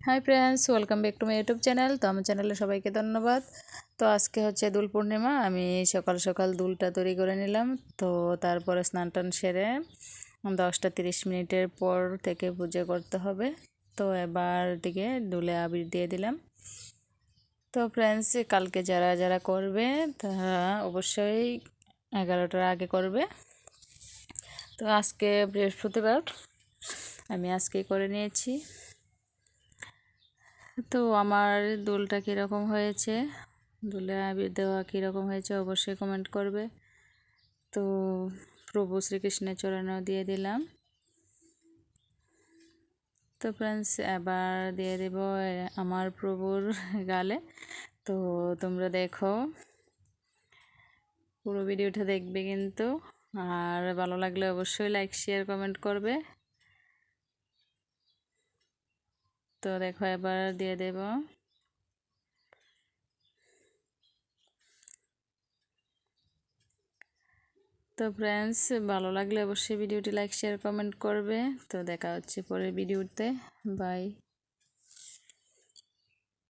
Hi friends, welcome back to my YouTube channel. তো আমার চ্যানেলে সবাইকে ধন্যবাদ। তো আজকে হচ্ছে দোল পূর্ণিমা। আমি সকাল সকাল দুলটা তৈরি করে নিলাম। তো তারপরে স্নান টান সেরে 10টা 30 মিনিটের পর থেকে পুজো করতে হবে। তো এবার দিকে দুলে আবির দিয়ে দিলাম। তো ফ্রেন্ডস, কালকে যারা যারা করবে তারা অবশ্যই 11টার আগে করবে। তো আজকে বৃহস্পতিবার, আমি আজকেই করে নিয়েছি। তো আমার দোলটা কীরকম হয়েছে, দোলে আবির দেওয়া কীরকম হয়েছে অবশ্যই কমেন্ট করবে। তো প্রভু শ্রীকৃষ্ণের চরণেও দিয়ে দিলাম। তো ফ্রেন্ডস, এবার দিয়ে দেব আমার প্রভুর গালে। তো তোমরা দেখো, পুরো ভিডিওটা দেখবে কিন্তু, আর ভালো লাগলে অবশ্যই লাইক শেয়ার কমেন্ট করবে। তো দেখো, এবার দিয়ে দেব। তো ফ্রেন্ডস, ভালো লাগলে অবশ্যই ভিডিওটি লাইক শেয়ার কমেন্ট করবে। তো দেখা হচ্ছে পরের ভিডিওতে। বাই।